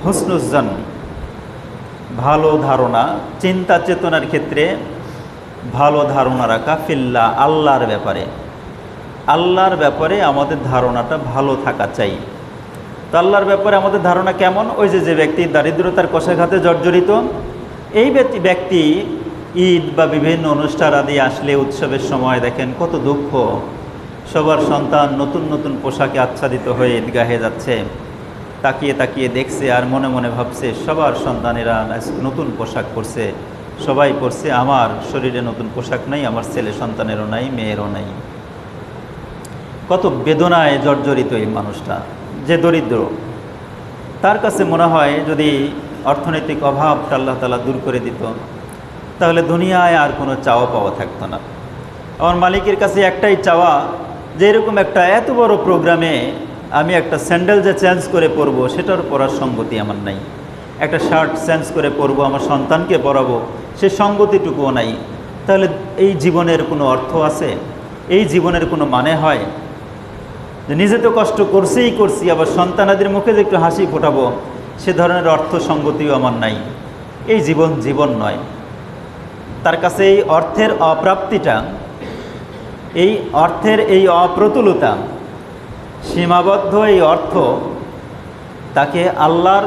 হুসনুজ্জান, ভালো ধারণা, চিন্তা চেতনার ক্ষেত্রে ভালো ধারণা রাখা, ফিল্লাহ, আল্লাহর ব্যাপারে। আল্লাহর ব্যাপারে আমাদের ধারণাটা ভালো থাকা চাই। তো আল্লাহর ব্যাপারে আমাদের ধারণা কেমন? ওই যে ব্যক্তি দারিদ্রতার কষাঘাতে জর্জরিত, এই ব্যক্তি ঈদ বা বিভিন্ন অনুষ্ঠান আদি আসলে, উৎসবের সময় দেখেন কত দুঃখ, সবার সন্তান নতুন নতুন পোশাকে আচ্ছাদিত হয়ে ঈদগাহে যাচ্ছে, তাকিয়ে তাকিয়ে দেখছে আর মনে মনে ভাবছে সবার সন্তানেরা নতুন পোশাক পরছে, সবাই পরছে, আমার শরীরে নতুন পোশাক নাই, আমার ছেলে সন্তানেরও নাই, মেয়েরও নাই। কত বেদনায় জর্জরিত এই মানুষটা, যে দরিদ্র। তার কাছে মনে হয় যদি অর্থনৈতিক অভাবটা আল্লাহ তাআলা দূর করে দিত, তাহলে দুনিয়ায় আর কোনো চাওয়া পাওয়া থাকতো না। আমার মালিকের কাছে একটাই চাওয়া, যে এরকম একটা এত বড় প্রোগ্রামে আমি একটা স্যান্ডেল যে চেঞ্জ করে পরবো, সেটার পরার সঙ্গতি আমার নাই। একটা শার্ট চেঞ্জ করে পরবো, আমার সন্তানকে পরাবো, সে সঙ্গতিটুকুও নাই। তাহলে এই জীবনের কোনো অর্থ আছে? এই জীবনের কোনো মানে হয়? যে নিজে তো কষ্ট করছি, আবার সন্তানাদের মুখে যে একটু হাসি ফোটাবো, সে ধরনের অর্থ সঙ্গতিও আমার নাই। এই জীবন জীবন নয়। তার কাছে এই অর্থের অপ্রাপ্তিটা, এই অর্থের এই অপ্রতুলতা, সীমাবদ্ধ এই অর্থ তাকে আল্লাহর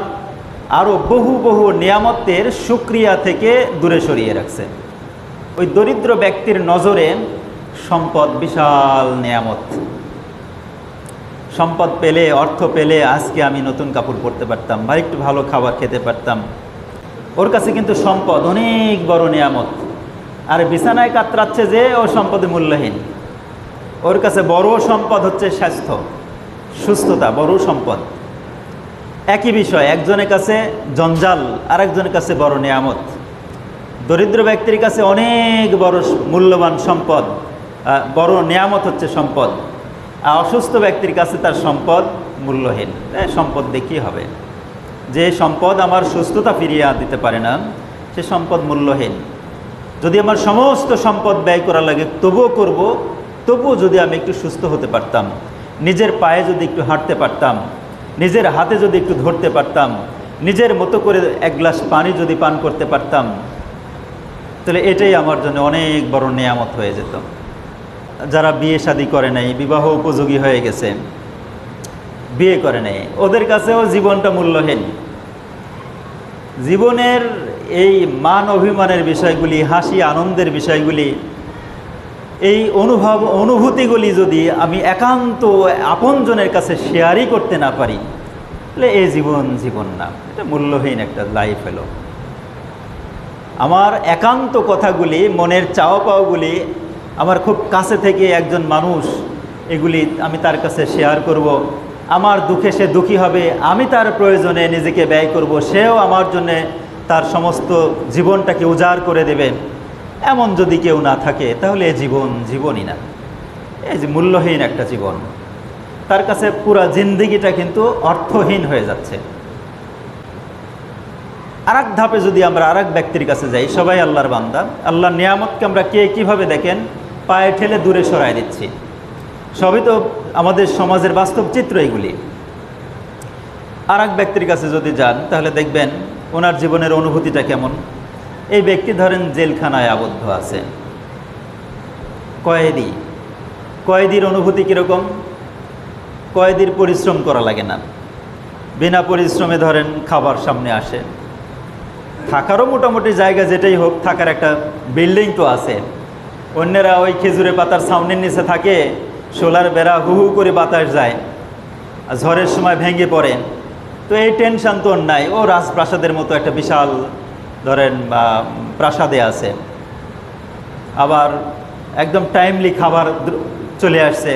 আরও বহু বহু নিয়ামতের শুকরিয়া থেকে দূরে সরিয়ে রাখছে। ওই দরিদ্র ব্যক্তির নজরে সম্পদ বিশাল নিয়ামত। সম্পদ পেলে, অর্থ পেলে আজকে আমি নতুন কাপড় পরতে পারতাম বা একটু ভালো খাবার খেতে পারতাম। ওর কাছে কিন্তু সম্পদ অনেক বড় নিয়ামত। আর বিছানায় কাতরাচ্ছে যে, ও সম্পদে মূল্যহীন। ওর কাছে বড় সম্পদ হচ্ছে স্বাস্থ্য, সুস্থতা বড় সম্পদ। একই বিষয়, একজনের কাছে জঞ্জাল, আর একজনের কাছে বড় নিয়ামত। দরিদ্র ব্যক্তির কাছে অনেক বড় মূল্যবান সম্পদ, বড় নিয়ামত হচ্ছে সম্পদ। আর অসুস্থ ব্যক্তির কাছে তার সম্পদ মূল্যহীন। সম্পদ দেখিয়ে হবে, যে সম্পদ আমার সুস্থতা ফিরিয়ে দিতে পারে না, সে সম্পদ মূল্যহীন। যদি আমার সমস্ত সম্পদ ব্যয় করা লাগে তবুও করব, তবুও যদি আমি একটু সুস্থ হতে পারতাম, নিজের পায়ে যদি একটু হাঁটতে পারতাম, নিজের হাতে যদি একটু ধরতে পারতাম, নিজের মতো করে এক গ্লাস পানি যদি পান করতে পারতাম, তাহলে এটাই আমার জন্য অনেক বড় নিয়ামত হয়ে যেত। যারা বিয়ে শাদী করে নাই, বিবাহ উপযোগী হয়ে গেছে, বিয়ে করে নাই, ওদের কাছেও জীবনটা মূল্যহীন। জীবনের এই মান অভিমানের বিষয়গুলি, হাসি আনন্দের বিষয়গুলি, এই অনুভূতিগুলি যদি আমি একান্ত আপনজনের কাছে শেয়ারই করতে না পারি, তাহলে এই জীবন জীবন না, এটা মূল্যহীন একটা লাইফ হলো। আমার একান্ত কথাগুলি, মনের চাওয়া পাওয়াগুলি, আমার খুব কাছে থেকে একজন মানুষ, এগুলি আমি তার কাছে শেয়ার করব। আমার দুঃখে সে দুঃখী হবে, আমি তার প্রয়োজনে নিজেকে ব্যয় করব, সেও আমার জন্যে তার সমস্ত জীবনটাকে উজাড় করে দেবে। এমন যদি কেউ না থাকে, তাহলে এ জীবন জীবনই না, এই যে মূল্যহীন একটা জীবন। তার কাছে পুরা জিন্দেগিটা কিন্তু অর্থহীন হয়ে যাচ্ছে। আর এক ধাপে যদি আমরা আর এক ব্যক্তির কাছে যাই, সবাই আল্লাহর বান্দা, আল্লাহর নিয়ামতকে আমরা কে কীভাবে দেখেন পায়ে ঠেলে দূরে সরাই দিচ্ছি। সবই তো আমাদের সমাজের বাস্তব চিত্র এগুলি। আর এক ব্যক্তির কাছে যদি যান, তাহলে দেখবেন ওনার জীবনের অনুভূতিটা কেমন। এই ব্যক্তি ধরেন জেলখানায় আবদ্ধ আছে, কয়েদির অনুভূতি কীরকম? কয়েদির পরিশ্রম করা লাগে না, বিনা পরিশ্রমে ধরেন খাবার সামনে আসে, থাকারও মোটামুটি জায়গা যেটাই হোক, থাকার একটা বিল্ডিং তো আছে। অন্যেরা ওই খেজুরের পাতার ছাউনির নিচে থাকে, সোলার বেড়া হু হু করে বাতাস যায়, আর ঝড়ের সময় ভেঙে পড়ে। তো এই টেনশন তো নাই, ও রাজপ্রাসাদের মতো একটা বিশাল ধরেন বা প্রাসাদে আছে, আবার একদম টাইমলি খাবার চলে আসছে,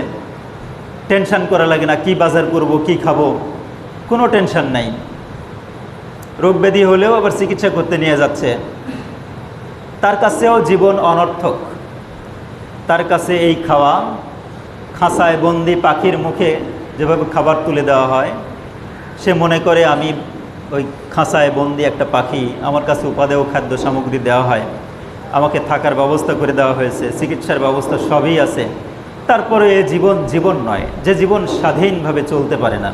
টেনশন করা লাগে না কি বাজার করব, কি খাবো, কোনো টেনশন নাই। রোগ ব্যাধি হলেও আবার চিকিৎসা করতে নিয়ে যাচ্ছে। তার কাছেও জীবন অনর্থক। তার কাছে এই খাওয়া, খাঁচায় বন্দি পাখির মুখে যেভাবে খাবার তুলে দেওয়া হয়, সে মনে করে আমি ওই খাঁচায় বন্দি একটা পাখি, আমার কাছে উপাদেয় খাদ্য সামগ্রী দেওয়া হয়, আমাকে থাকার ব্যবস্থা করে দেওয়া হয়েছে, চিকিৎসার ব্যবস্থা সবই আছে। তারপরে এ জীবন জীবন নয়, যে জীবন স্বাধীনভাবে চলতে পারে না।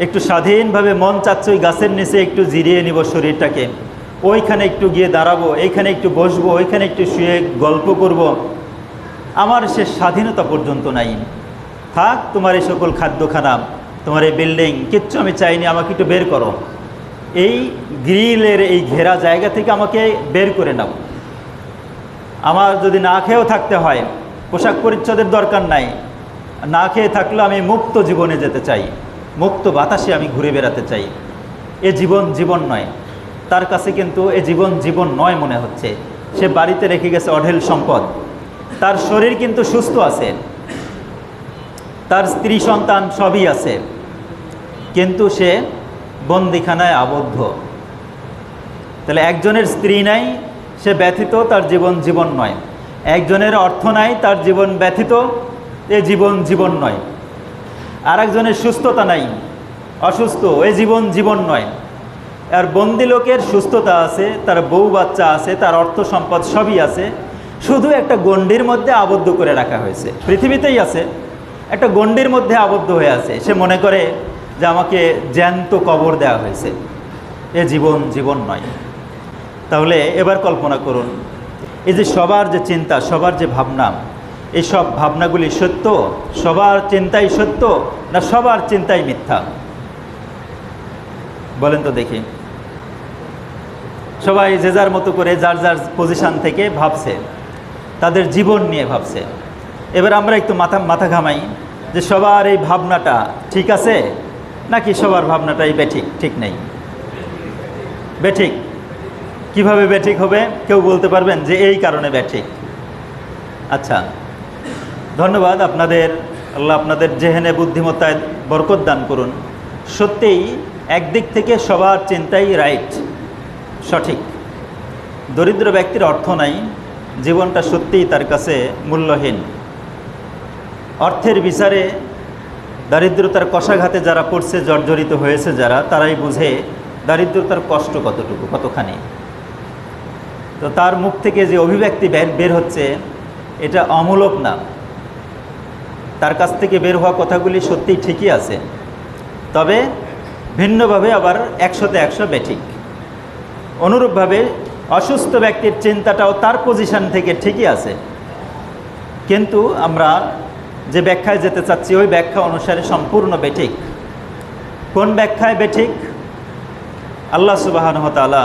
একটু স্বাধীনভাবে মন চাচ্ছে ওই গাছের নিচে একটু জিরিয়ে নিব শরীরটাকে, ওইখানে একটু গিয়ে দাঁড়াবো, এইখানে একটু বসবো, ওইখানে একটু শুয়ে গল্প করব, আমার সে স্বাধীনতা পর্যন্ত নাই। থাক তোমার এই সকল খাদ্যখানা, তোমার এই বিল্ডিং, কিচ্ছু আমি চাইনি, আমাকে একটু বের করো, এই গ্রিলের এই ঘেরা জায়গা থেকে আমাকে বের করে নাও। আমার যদি না খেয়েও থাকতে হয়, পোশাক পরিচ্ছদের দরকার নাই, না খেয়ে থাকলেও আমি মুক্ত জীবনে যেতে চাই, মুক্ত বাতাসে আমি ঘুরে বেড়াতে চাই। এ জীবন জীবন নয়, তার কাছে কিন্তু এ জীবন জীবন নয় মনে হচ্ছে। সে বাড়িতে রেখে গেছে অঢেল সম্পদ, তার শরীর কিন্তু সুস্থ আছে, তার স্ত্রী সন্তান সবই আছে, কিন্তু সে বন্দিখানায় আবদ্ধ। তাহলে একজনের স্ত্রী নাই, সে ব্যথিত, তার জীবন জীবন নয়। একজনের অর্থ নাই, তার জীবন ব্যথিত, এ জীবন জীবন নয়। আর একজনের সুস্থতা নাই, অসুস্থ, এ জীবন জীবন নয়। আর বন্দি লোকের সুস্থতা আছে, তার বউ বাচ্চা আছে, তার অর্থ সম্পদ সবই আছে, শুধু একটা গণ্ডির মধ্যে আবদ্ধ করে রাখা হয়েছে। পৃথিবীতেই আছে, একটা গণ্ডির মধ্যে আবদ্ধ হয়ে আছে। সে মনে করে যে আমাকে জ্যান্ত কবর দেওয়া হয়েছে। এ জীবন জীবন নয়। তাহলে এবার কল্পনা করুন, এই যে সবার যে চিন্তা, সবার যে ভাবনা, এই সব ভাবনাগুলি সত্য? সবার চিন্তাই সত্য না সবার চিন্তাই মিথ্যা? বলেন তো দেখি। সবাই যে যার মতো করে যার যার পজিশান থেকে ভাবছে, তাদের জীবন নিয়ে ভাবছে। এবার আমরা একটু মাথা ঘামাই যে সবার এই ভাবনাটা ঠিক আছে নাকি সবার ভাবনাটাই বেঠিক? ঠিক নেই, বেঠিক। কিভাবে বেঠিক হবে কেউ বলতে পারবেন যে এই কারণে বেঠিক? আচ্ছা, ধন্যবাদ আপনাদের। আল্লাহ আপনাদের জেহেনে বুদ্ধিমত্তায় বরকত দান করুন। সত্যিই একদিক থেকে সবার চিন্তাই রাইট, সঠিক। দরিদ্র ব্যক্তির অর্থ নাই, জীবনটা সত্যিই তার কাছে মূল্যহীন। অর্থের বিচারে দারিদ্রতার কষাঘাতে যারা পড়ছে, জর্জরিত হয়েছে যারা, তারাই বুঝে দারিদ্রতার কষ্ট কতটুকু, কতখানি। তো তার মুখ থেকে যে অভিব্যক্তি বের হচ্ছে, এটা অমূলক না। তার কাছ থেকে বের হওয়া কথাগুলি সত্যিই ঠিকই আছে, তবে ভিন্নভাবে আবার 100তে 100 বেঠিক। অনুরূপভাবে অসুস্থ ব্যক্তির চিন্তাটাও তার পজিশন থেকে ঠিকই আছে, কিন্তু আমরা যে ব্যাখ্যায় যেতে চাচ্ছি ওই ব্যাখ্যা অনুসারে সম্পূর্ণ বেঠিক। কোন ব্যাখ্যায় বেঠিক? আল্লাহ সুবহানাহু ওয়া তাআলা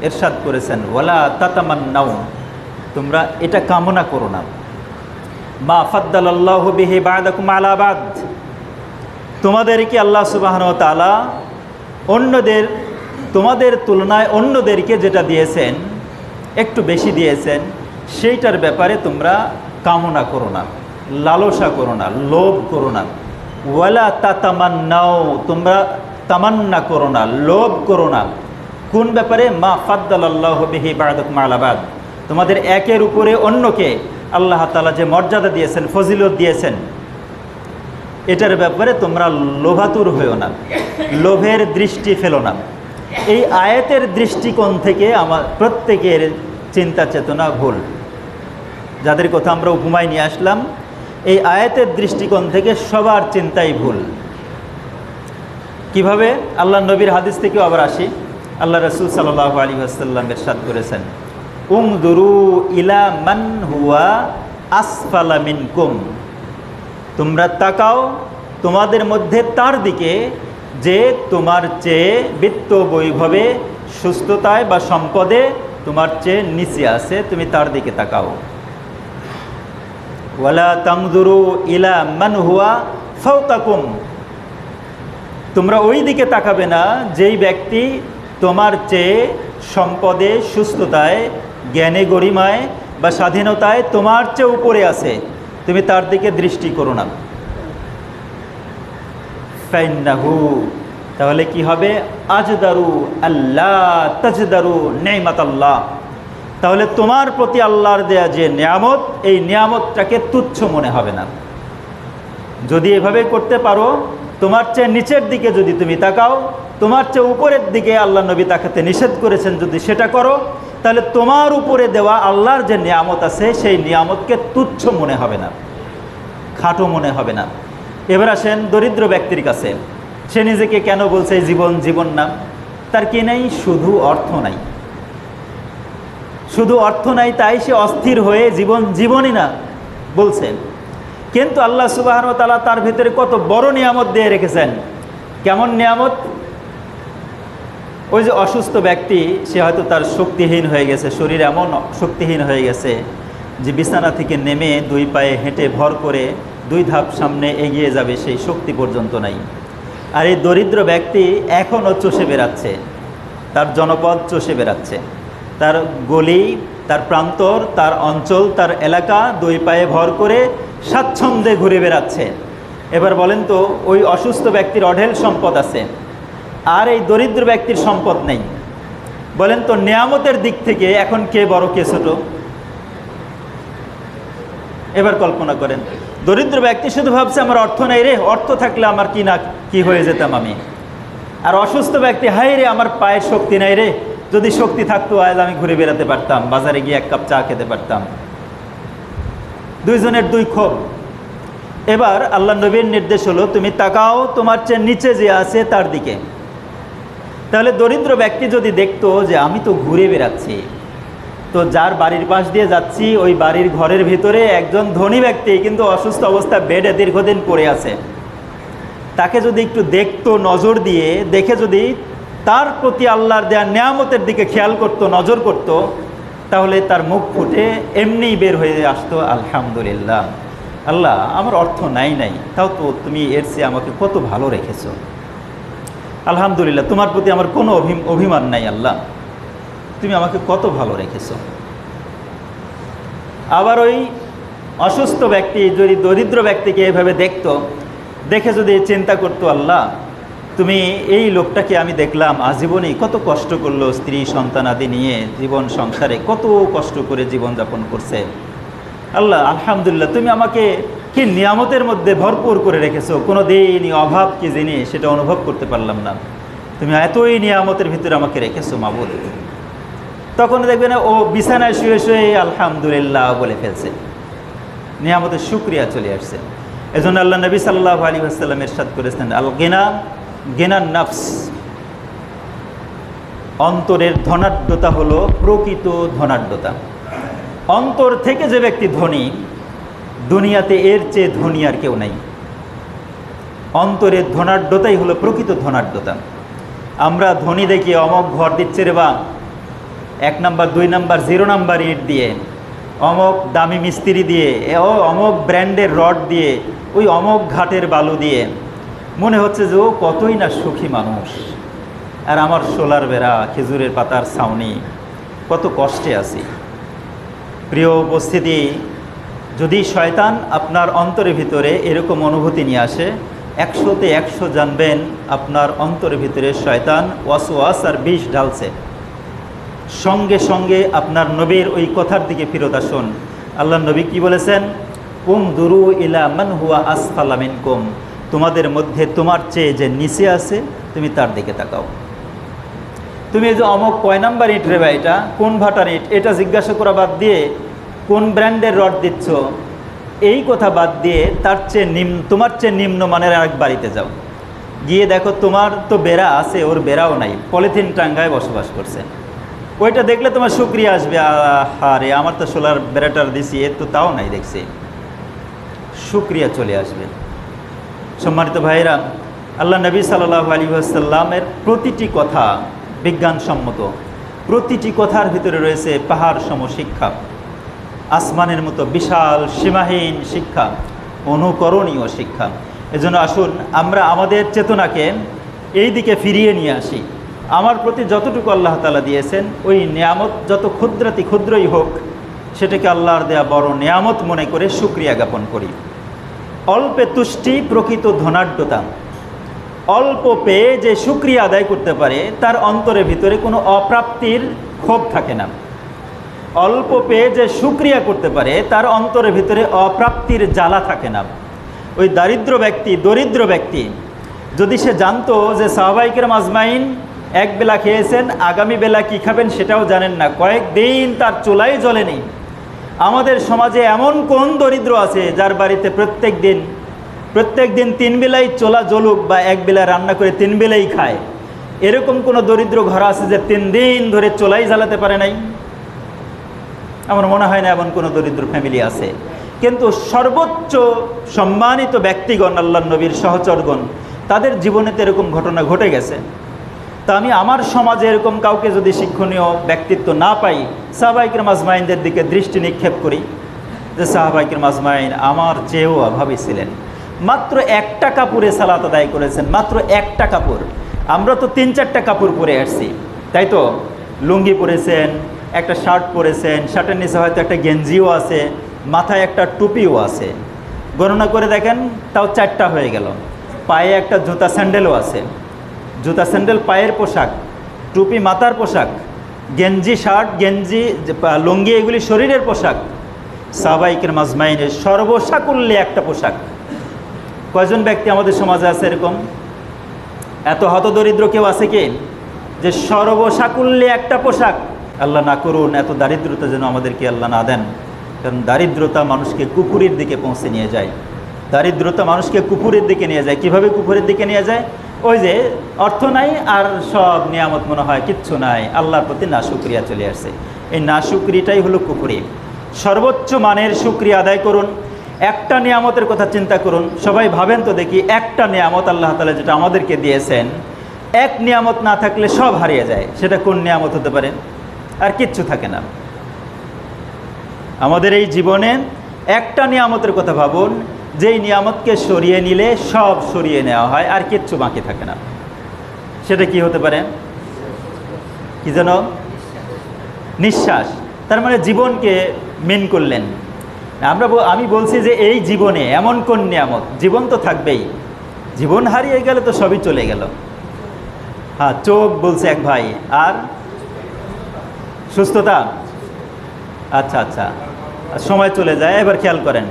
ইরশাদ করেছেন, ওয়ালা তাতামান্নাউ, তোমরা এটা কামনা করো না, মা ফাদ্দালাল্লাহু বিহি বা'দাকুম আলা বা'দ, তোমাদেরকে আল্লাহ সুবহানাহু ওয়া তাআলা তোমাদের তুলনায় অন্যদেরকে যেটা দিয়েছেন, একটু বেশি দিয়েছেন, সেইটার ব্যাপারে তোমরা কামনা করো না, লালসা করো না, লোভ করো না। ওয়ালা তাতামান্নাও, তোমরা তামান্না করো না, লোভ করো না। কোন ব্যাপারে? মা ফাদ্দালাল্লাহু বিহি বা'দাকুম আলা বা'দ, তোমাদের একের উপরে অন্যকে আল্লাহ তাআলা যে মর্যাদা দিয়েছেন, ফজিলত দিয়েছেন, এটার ব্যাপারে তোমরা লোভাতুর হইও না, লোভের দৃষ্টি ফেলো না। এই আয়াতের দৃষ্টিকোণ থেকে আমার প্রত্যেকের চিন্তা চেতনা ভুল। যাদের কথা আমরা উপমায় নিয়ে আসলাম, এই আয়াতের দৃষ্টিকোণ থেকে সবার চিন্তাই ভুল। কিভাবে? আল্লাহ নবীর হাদিস থেকেও আবার আসি। আল্লাহ রাসূল সাল্লাল্লাহু আলাইহি ওয়াসাল্লাম ইরশাদ করেছেন, উনদুরু ইলা মান হুয়া আসফালা মিনকুম, তোমরা তাকাও তোমাদের মধ্যে তার দিকে যে তোমার চেয়ে বিত্ত বৈভবে, সুস্থতায় বা সম্পদে তোমার চেয়ে নিচে আছে, তুমি তার দিকে তাকাও। ওয়ালা তানজুরু ইলা মান হুয়া ফাওকাকুম, তোমরা ওই দিকে তাকাবে না যেই ব্যক্তি তোমার চেয়ে সম্পদে, সুস্থতায়, জ্ঞানে, গরিমায় বা স্বাধীনতায় তোমার চেয়ে উপরে আছে, তুমি তার দিকে দৃষ্টি করো না। ফাইন্নাহু, তাহলে কি হবে? আজদারু আল্লাহ তাজদারু নি'মাতাল্লাহ, তাহলে তোমার প্রতি আল্লাহর দেয়া যে নিয়ামত, এই নিয়ামতটাকে তুচ্ছ মনে হবে না। যদি এভাবে করতে পারো, তোমার চেয়ে নিচের দিকে যদি তুমি তাকাও, তোমার চেয়ে উপরের দিকে আল্লাহ নবী তাকাতে নিষেধ করেছেন, যদি সেটা করো, তাহলে তোমার উপরে দেওয়া আল্লাহর যে নিয়ামত আছে, সেই নিয়ামতকে তুচ্ছ মনে হবে না, খাটো মনে হবে না। এবার আসেন দরিদ্র ব্যক্তির কাছে। সে নিজেকে কেন বলছে জীবন জীবন না? তার কি নাই? শুধু অর্থ নাই। শুধু অর্থ নাই, তাই সে অস্থির হয়ে জীবন জীবনই না বলছেন। কিন্তু আল্লাহ সুবহানাহু ওয়া তাআলা তার ভিতরে কত বড় নিয়ামত দিয়ে রেখেছেন। কেমন নিয়ামত? ওই যে অসুস্থ ব্যক্তি, সে হয়তো তার শক্তিহীন হয়ে গেছে, শরীর এমন শক্তিহীন হয়ে গেছে যে বিছানা থেকে নেমে 2 পায়ে হেঁটে ভর করে 2 ধাপ সামনে এগিয়ে যাবে, সেই শক্তি পর্যন্ত নাই। আর এই দরিদ্র ব্যক্তি এখনও চষে বেড়াচ্ছে, তার জনপদ চষে বেড়াচ্ছে, তার গলি, তার প্রান্তর, তার অঞ্চল, তার এলাকা 2 পায়ে ভর করে স্বাচ্ছন্দ্যে ঘুরে বেড়াচ্ছে। এবার বলেন তো, ওই অসুস্থ ব্যক্তির অঢেল সম্পদ আছে, আর এই দরিদ্র ব্যক্তির সম্পদ নেই। বলেন তো, নিয়ামতের দিক থেকে এখন কে বড় কে ছোট? এবার কল্পনা করেন, দরিদ্র ব্যক্তি শুধু ভাবছে আমার অর্থ নেই রে, অর্থ থাকলে আমার কি না কি হয়ে যেতাম আমি। আর অসুস্থ ব্যক্তি, হাই রে আমার পায়ের শক্তি নেই রে, যদি শক্তি থাকতো আজ আমি ঘুরে বেড়াতে পারতাম, বাজারে গিয়ে 1 কাপ চা খেতে পারতাম। দুইজনের 2 ক্ষোভ। এবার আল্লাহ নবীর নির্দেশ হলো, তুমি তাকাও তোমার চেয়ে নিচে যে আছে তার দিকে। তাহলে দরিদ্র ব্যক্তি যদি দেখতো যে আমি তো ঘুরে বেড়াচ্ছি, তো যার বাড়ির পাশ দিয়ে যাচ্ছি ওই বাড়ির ঘরের ভিতরে একজন ধনী ব্যক্তি কিন্তু অসুস্থ অবস্থা বেডে দীর্ঘদিন পড়ে আছে, তাকে যদি একটু দেখতো নজর দিয়ে, দেখে যদি তার প্রতি আল্লাহর দেয়া নিয়ামতের দিকে খেয়াল করত, নজর করত, তাহলে তার মুখ ফুটে এমনিই বের হয়ে আসতো, আলহামদুলিল্লাহ আল্লাহ, আমার অর্থ নাই, তাও তো তুমি এর চেয়ে আমাকে কত ভালো রেখেছো, আলহামদুলিল্লাহ তোমার প্রতি আমার কোনো অভিমান নাই আল্লাহ, তুমি আমাকে কত ভালো রেখেছো। আবার ওই অসুস্থ ব্যক্তি যদি দরিদ্র ব্যক্তিকে এভাবে দেখতো, দেখে যদি চিন্তা করতো, আল্লাহ তুমি এই লোকটাকে আমি দেখলাম আজীবনেই কত কষ্ট করলো, স্ত্রী সন্তান আদি নিয়ে জীবন সংসারে কত কষ্ট করে জীবনযাপন করছে, আল্লাহ আলহামদুলিল্লাহ তুমি আমাকে কি নিয়ামতের মধ্যে ভরপুর করে রেখেছো, কোনো দিনই অভাব কি জিনিস সেটা অনুভব করতে পারলাম না, তুমি এতই নিয়ামতের ভিতরে আমাকে রেখেছো মাবুদ। তখন দেখবে না ও বিছানায় শুয়ে শুয়ে আলহামদুলিল্লাহ বলে ফেলছে, নিয়ামতের শুকরিয়া চলে আসছে। এজন্য আল্লাহ নবী সাল্লাল্লাহু আলাইহি ওয়াসাল্লাম ইরশাদ করেছেন, আল গিনা গিনান নাফস, অন্তরের ধনাঢ্যতা হলো প্রকৃত ধনাঢ্যতা। অন্তর থেকে যে ব্যক্তি ধনী, দুনিয়াতে এর চেয়ে ধনী আর কেউ নাই। অন্তরের ধনাঢ্যতাই হলো প্রকৃত ধনাঢ্যতা। আমরা ধনী দেখি অমক ঘর দিচ্ছে রে বা, 1 নাম্বার 2 নাম্বার 0 নাম্বার ইট দিয়ে, অমক দামি মিস্ত্রি দিয়ে, অমক ব্র্যান্ডের রড দিয়ে, ওই অমক ঘাটের বালু দিয়ে, মনে হচ্ছে যে ও কতই না সুখী মানুষ। আর আমার সোলার বেড়া, খেজুরের পাতার ছাউনি, কত কষ্টে আছি। প্রিয় উপস্থিতি, যদি শয়তান আপনার অন্তরের ভিতরে এরকম অনুভূতি নিয়ে আসে, 100তে 100 জানবেন আপনার অন্তরের ভিতরে শয়তান ওয়াসওয়াস আর বিষ ঢালছে। সঙ্গে সঙ্গে আপনার নবীর ওই কথার দিকে ফিরত আসুন। আল্লাহ নবী কি বলেছেন? উনজুরু ইলা মান হুয়া আসফালা মিনকুম, তোমাদের মধ্যে তোমার চেয়ে যে নিচে আছে তুমি তার দিকে তাকাও। তুমি এই যে অমক কয় নাম্বার ইট রে ভাই, এটা কোন ভাটার ইট, এটা জিজ্ঞাসা করা বাদ দিয়ে কোন ব্র্যান্ডের রড দিচ্ছ, এই কথা বাদ দিয়ে তার চেয়ে তোমার চেয়ে নিম্ন মানের আরেক বাড়িতে যাও, গিয়ে দেখো তোমার তো বেড়া আছে, ওর বেড়াও নাই, পলিথিন টাঙ্গায় বসবাস করছে। ওইটা দেখলে তোমার শুকরিয়া আসবে, আরে আমার তো সোলার বেড়াটার দিছি, এর তো তাও নাই দেখছি, শুকরিয়া চলে আসবে। সম্মানিত ভাইরা, আল্লাহ নবী সাল্লাল্লাহু আলাইহি ওয়াসাল্লামের প্রতিটি কথা বিজ্ঞানসম্মত, প্রতিটি কথার ভিতরে রয়েছে পাহাড় সম শিক্ষা, আসমানের মতো বিশাল সীমাহীন শিক্ষা, অনুকরণীয় শিক্ষা। এজন্য আসুন আমরা আমাদের চেতনাকে এই দিকে ফিরিয়ে নিয়ে আসি। আমার প্রতি যতটুকু আল্লাহ তাআলা দিয়েছেন, ওই নিয়ামত যত ক্ষুদ্রাতি ক্ষুদ্রই হোক, সেটাকে আল্লাহর দেয়া বড় নিয়ামত মনে করে শুকরিয়া জ্ঞাপন করি। অল্পে তুষ্টি প্রকৃত ধনাঢ্যতা। অল্প পেয়ে যে শুকরিয়া আদায় করতে পারে, তার অন্তরের ভিতরে কোনো অপ্রাপ্তির ক্ষোভ থাকে না। অল্প পেয়ে যে শুকরিয়া করতে পারে, তার অন্তরের ভিতরে অপ্রাপ্তির জ্বালা থাকে না। ওই দরিদ্র ব্যক্তি যদি সে জানতো যে সাহাবায়ে কেরাম আজমাইন এক বেলা খেয়েছেন, আগামী বেলা কি খাবেন সেটাও জানেন না, কয়েকদিন তার চুলাই জ্বলেনি। আমাদের সমাজে এমন কোন দরিদ্র আছে যার বাড়িতে প্রত্যেক দিন প্রত্যেক দিন 3 বেলাই চোলা জ্বলুক বা 1 বেলা রান্না করে 3 বেলাই খায়, এরকম কোনো দরিদ্র ঘর আছে যে 3 দিন ধরে চোলাই জ্বালাতে পারে নাই? আমার মনে হয় না এমন কোনো দরিদ্র ফ্যামিলি আছে। কিন্তু সর্বোচ্চ সম্মানিত ব্যক্তিগণ, আল্লাহর নবীর সহচরগণ, তাদের জীবনেতে এরকম ঘটনা ঘটে গেছে। তা আমি আমার সমাজে এরকম কাউকে যদি শিক্ষণীয় ব্যক্তিত্ব না পাই, সাহাবায়ে কিরাম আজমাইনদের দিকে দৃষ্টি নিক্ষেপ করি যে সাহাবায়ে কিরাম আজমাইন আমার চেয়েও অভাবী ছিলেন। মাত্র একটা কাপড়ে সালাত আদায় করেছেন, মাত্র একটা কাপড়। আমরা তো 3-4টা কাপড় পরে আসছি, তাই তো? লুঙ্গি পরেছেন, একটা শার্ট পরেছেন, শার্টের নিচে হয়তো একটা গেঞ্জিও আছে, মাথায় একটা টুপিও আছে। গণনা করে দেখেন, তাও 4টা হয়ে গেল। পায়ে একটা জুতা স্যান্ডেলও আছে, জুতা স্যান্ডেল পায়ের পোশাক, টুপি মাথার পোশাক, গেঞ্জি শার্ট, গেঞ্জি লুঙ্গি এগুলি শরীরের পোশাক। সাহাবায়ে কিরাম আজমাইনের সর্বসাকুল্যে একটা পোশাক। কয়জন ব্যক্তি আমাদের সমাজে আছে এরকম? এত হতদরিদ্র কেউ আছে কি যে সর্বসাকুল্যে একটা পোশাক? আল্লাহ না করুন এত দারিদ্রতা যেন আমাদেরকে আল্লাহ না দেন, কারণ দারিদ্রতা মানুষকে কুফুরির দিকে পৌঁছে নিয়ে যায়। দারিদ্রতা মানুষকে কুফুরের দিকে নিয়ে যায়। কিভাবে কুফুরের দিকে নিয়ে যায়? ওই যে অর্থ নাই আর সব নিয়ামত মনে হয় কিচ্ছু নাই, আল্লাহর প্রতি নাশুকরিয়া চলে আসছে। এই নাশুকরিটাই হলো কুফরি। সর্বোচ্চ মানের শুকরিয়া আদায় করুন। একটা নিয়ামতের কথা চিন্তা করুন, সবাই ভাবেন তো দেখি, একটা নিয়ামত আল্লাহ তাআলা যেটা আমাদেরকে দিয়েছেন, এক নিয়ামত না থাকলে সব হারিয়ে যায়। সেটা কোন নিয়ামত হতে পারে? আর কিচ্ছু থাকে না। আমাদের এই জীবনে একটা নিয়ামতের কথা ভাবুন, যেই নিয়ামতকে সরিয়ে নিলে সব সরিয়ে নেওয়া হয়, আর কিচ্ছু বাকি থাকে না। সেটা কি হতে পারে? কি যেন? নিঃশ্বাস। তার মানে জীবনকে মেন করলেন। আমি বলছি যে এই জীবনে এমন কোন নিয়ামত? জীবন তো থাকবেই, জীবন হারিয়ে গেলে তো সবই চলে গেল। হ্যাঁ, চোখ বলছে এক ভাই, আর সুস্থতা। আচ্ছা আচ্ছা, সময় চলে যায়। এবার খেয়াল করেন,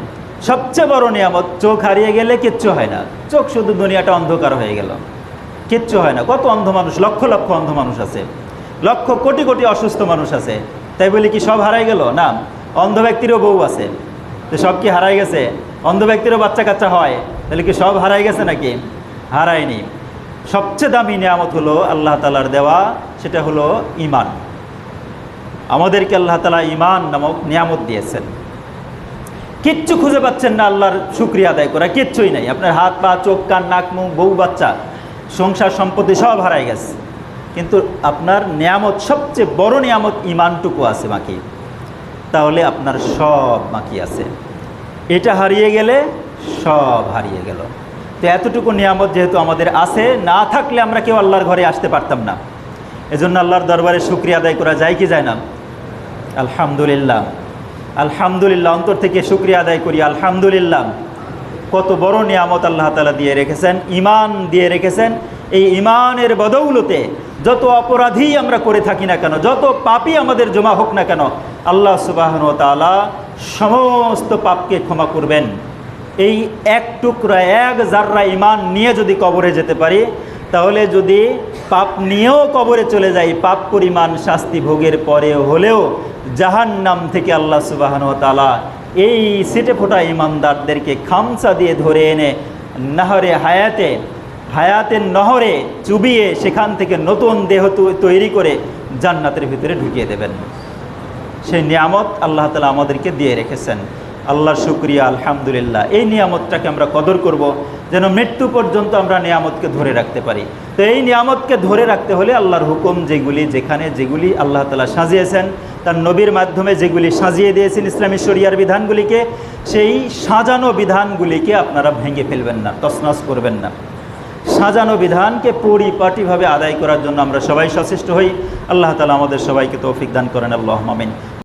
সবচেয়ে বড় নিয়ামত, চোখ হারিয়ে গেলে কিচ্ছু হয় না। চোখ শুধু দুনিয়াটা অন্ধকার হয়ে গেল, কিচ্ছু হয় না। কত অন্ধ মানুষ, লক্ষ লক্ষ অন্ধ মানুষ আছে, লক্ষ কোটি কোটি অসুস্থ মানুষ আছে। তাই বলি কি সব হারাই গেল? না, অন্ধ ব্যক্তিরও বউ আছে, তো সব কি হারাই গেছে? অন্ধ ব্যক্তিরও বাচ্চা কাচ্চা হয়, তাহলে কি সব হারাই গেছে নাকি? হারায়নি। সবচেয়ে দামি নিয়ামত হলো আল্লাহ তাআলার দেওয়া, সেটা হলো ঈমান। আমাদেরকে আল্লাহ তাআলা ঈমান নামক নিয়ামত দিয়েছেন। কিচ্ছু খুঁজে পাচ্ছেন না আল্লাহর শুকরিয়া আদায় করা, কিচ্ছুই নাই। আপনার হাত পা, চোখ কান নাক মুখ, বউ বাচ্চা, সংসার সম্পত্তি সব হারাই গেছে, কিন্তু আপনার নিয়ামত, সবচেয়ে বড় নিয়ামত ঈমানটুকু আছে বাকি। তাহলে আপনার সব বাকি আছে। এটা হারিয়ে গেলে সব হারিয়ে গেল। তো এতটুকু নিয়ামত যেহেতু আমাদের আছে, না থাকলে আমরা কেউ আল্লাহর ঘরে আসতে পারতাম না। এজন্য আল্লাহর দরবারে শুকরিয়া আদায় করা যায় কি যায় না? আলহামদুলিল্লাহ, আলহামদুলিল্লাহ, অন্তর থেকে শুকরিয়া আদায় করি। আলহামদুলিল্লাহ, কত বড় নিয়ামত আল্লাহ তাআলা দিয়ে রেখেছেন, ঈমান দিয়ে রেখেছেন। এই ঈমানের বদৌলতে যত অপরাধী আমরা করে থাকি না কেন, যত পাপই আমাদের জমা হোক না কেন, আল্লাহ সুবহানাহু ওয়া তাআলা সমস্ত পাপকে ক্ষমা করবেন। এই এক টুকরা, এক জাররা ঈমান নিয়ে যদি কবরে যেতে পারি, তাহলে যদি পাপ নিয়েও কবরে চলে যাই, পাপ পরিমাণ শাস্তি ভোগের পরে হলেও জাহান্নাম থেকে আল্লাহ সুবহানাহু ওয়া তাআলা এই সিটে ফোটা ঈমানদারদেরকে খামচা দিয়ে ধরে এনে নহরে হায়াতের নহরে চুবিয়ে সেখান থেকে নতুন দেহ তৈরি করে জান্নাতের ভিতরে ঢুকিয়ে দেবেন। সেই নিয়ামত আল্লাহ তাআলা আমাদেরকে দিয়ে রেখেছেন। আল্লাহর শুকরিয়া, আলহামদুলিল্লাহ। এই নিয়ামতটাকে আমরা কদর করব, যেন মৃত্যু পর্যন্ত আমরা নিয়ামতকে ধরে রাখতে পারি। তো এই নিয়ামতকে ধরে রাখতে হলে আল্লাহর হুকুম যেগুলি, যেখানে যেগুলি আল্লাহ তাআলা সাজিয়েছেন, তার নবীর মাধ্যমে যেগুলি সাজিয়ে দিয়েছেন ইসলামী শরিয়ার বিধানগুলিকে, সেই সাজানো বিধানগুলিকে আপনারা ভেঙে ফেলবেন না, তছনছ করবেন না। সাজানো বিধানকে পরিপাটিভাবে আদায় করার জন্য আমরা সবাই সচেষ্ট হই। আল্লাহ তাআলা আমাদের সবাইকে তৌফিক দান করেন। আল্লাহুম্মা আমিন।